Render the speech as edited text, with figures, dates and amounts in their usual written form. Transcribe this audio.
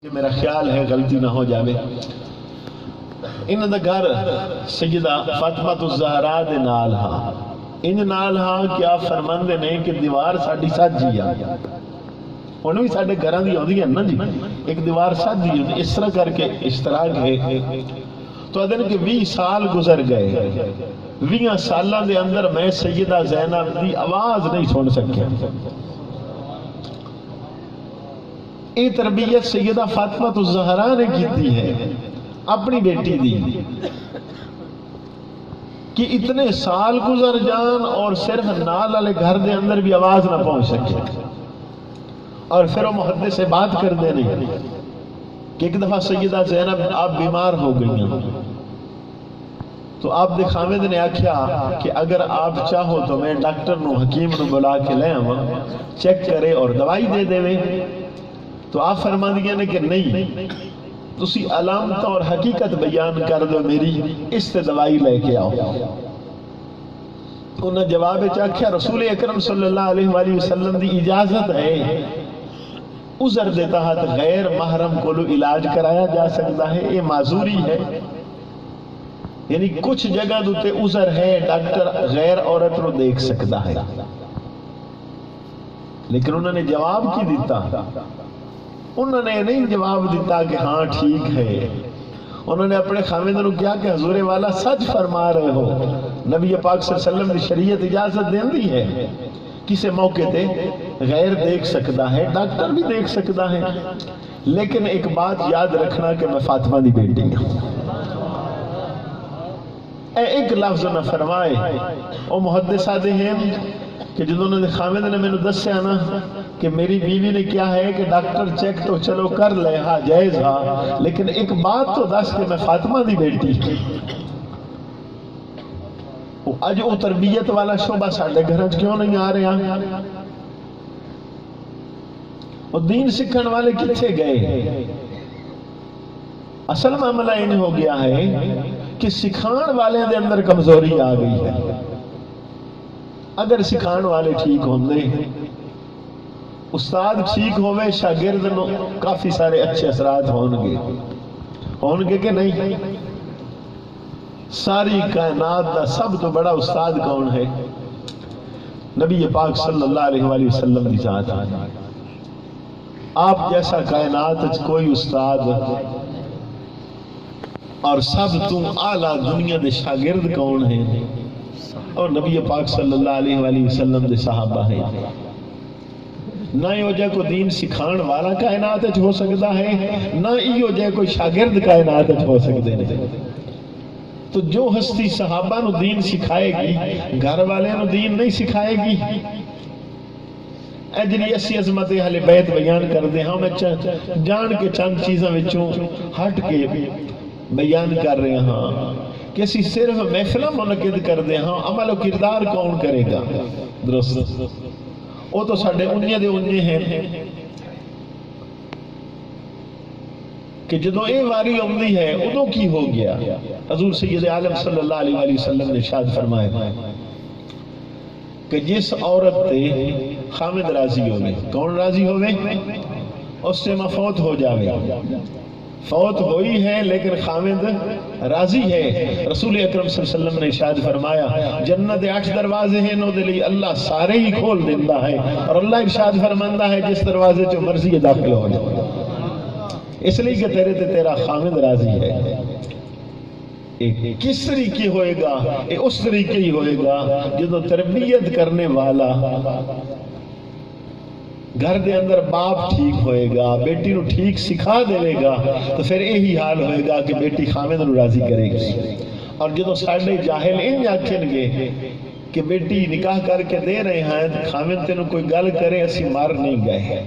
کہ میرا خیال ہے غلطی نہ ہو جاوے انہاں دا گھر سیدہ فاطمہ الزہرا دے نال ہاں انج نال ہاں کہ آپ فرماندے نے کہ دیوار ساڈی ساجی آ انہوں بھی ساڈے گھراں دی ہوندی ہیں نا جی ایک دیوار ساجی ہوندی اس طرح کر کے اشتراک ہے تو ادن کہ 20 سال گزر گئے 20 سالاں دے اندر میں سیدہ زینب دی آواز نہیں سن سکیا یہ تربیت سیدہ فاطمہ الزہرا نے کیتی ہے اپنی بیٹی دی کہ اتنے سال گزر جان اور صرف نال والے گھر دے اندر بھی آواز نہ پہنچ سکے اور پھر وہ محدث سے بات کر دے نہیں کہ ایک دفعہ سیدہ زینب آپ بیمار ہو گئی ہیں تو آپ دے خامد نے آکھیا کہ اگر آپ چاہو تو میں ڈاکٹر نو حکیم نو بلا کے لے آواں چیک کرے اور دوائی دے دے تو آپ فرما دیا نے کہ نہیں تسی علامت اور حقیقت بیان کر دو میری اس سے دوائی لے کے آؤ انہوں نے جواب چاکھیا رسول اکرم صلی اللہ علیہ وآلہ وسلم دی اجازت ہے عذر دیتا ہے غیر محرم کو لو علاج کرایا جا سکتا ہے یہ معذوری ہے یعنی کچھ جگہ دوتے عذر ہے ڈاکٹر غیر عورت رو دیکھ سکتا ہے لیکن انہوں نے جواب کی دیتا انہوں نے نہیں جواب دیتا کہ ہاں ٹھیک ہے انہوں نے اپنے خامد نے کیا کہ حضور والا سچ فرما رہے ہو نبی پاک صلی اللہ علیہ وسلم کی شریعت اجازت دیندی ہے کسے موقع تے غیر دیکھ سکتا ہے ڈاکٹر بھی دیکھ سکتا ہے لیکن ایک بات یاد رکھنا کہ میں فاطمہ دی بیٹی ہوں ایک لفظ نہ فرمائے او محدثہ دے ہیں کہ جنہوں نے خامد نے میں نے دسیا نا کہ میری بیوی نے کیا ہے کہ ڈاکٹر چیک تو چلو کر لے ہاں جائز ہاں لیکن ایک بات تو دس کہ میں فاطمہ دی بیٹی اج وہ تربیت والا شعبہ ساڈے گھر کیوں نہیں آ رہے ہیں وہ دین سکھن والے کتھے گئے اصل معاملہ یہ ہو گیا ہے کہ سکھان والے دے اندر کمزوری آ گئی ہے اگر سکھان والے ٹھیک ہوندے استاد ٹھیک ہوئے شاگرد نو کافی سارے اچھے اثرات ہونگے کہ نہیں ساری کائنات دا سب تو بڑا استاد کون ہے نبی پاک صلی اللہ علیہ وآلہ وسلم دی ذات آپ جیسا کائنات کوئی استاد اور سب تو اعلیٰ دنیا دے شاگرد کون ہیں اور نبی پاک صلی اللہ علیہ وآلہ وسلم دے صحابہ ہیں نہ یہ جائے کوئی دین سکھان والا کائنات ہو سکتا ہے نہ یہ جائے کوئی شاگرد کائنات ہو سکتے ہیں تو جو ہستی صحابہ نو دین سکھائے گی گھر والے نو دین نہیں سکھائے گی اجلی اسی عظمت اہل بیت بیان کر دے ہاں میں جان کے چند چیزاں وچوں ہٹ کے بیان کر رہے ہاں کسی صرف محفلہ منعقد کر دے ہاں عمل و کردار کون کرے گا درست وہ تو ساڑھے انیہ دے انیہ ہیں کہ جدو اے واری عمدی ہے ادو کی ہو گیا حضور سید عالم صلی اللہ علیہ وآلہ وسلم نے ارشاد فرمائے کہ جس عورت تے خامد راضی ہوئے کون راضی ہوئے اس سے مفوت ہو جاوے فوت ہوئی ہے لیکن خامد راضی ہے رسول اکرم صلی اللہ علیہ وسلم نے ارشاد فرمایا جنت 8 دروازے ہیں نو دلی اللہ سارے ہی کھول دیندہ ہے اور اللہ ارشاد فرماندہ ہے جس دروازے جو مرضی داخل ہو جائے اس لیے کہ تیرے تے تیرا خامد راضی ہے کس طریقے ہوئے گا اس طریقے ہی ہوئے گا جدو تربیت کرنے والا گھر دے اندر باپ ٹھیک ہوئے گا بیٹی نو ٹھیک سکھا دے گا تو پھر یہی حال ہوئے گا کہ بیٹی خامد نو راضی کرے گی اور جدو ساڑھے جاہل ان آکھن گے کہ بیٹی نکاح کر کے دے رہے ہیں خامد تینوں کوئی گل کرے اسی مار نہیں گئے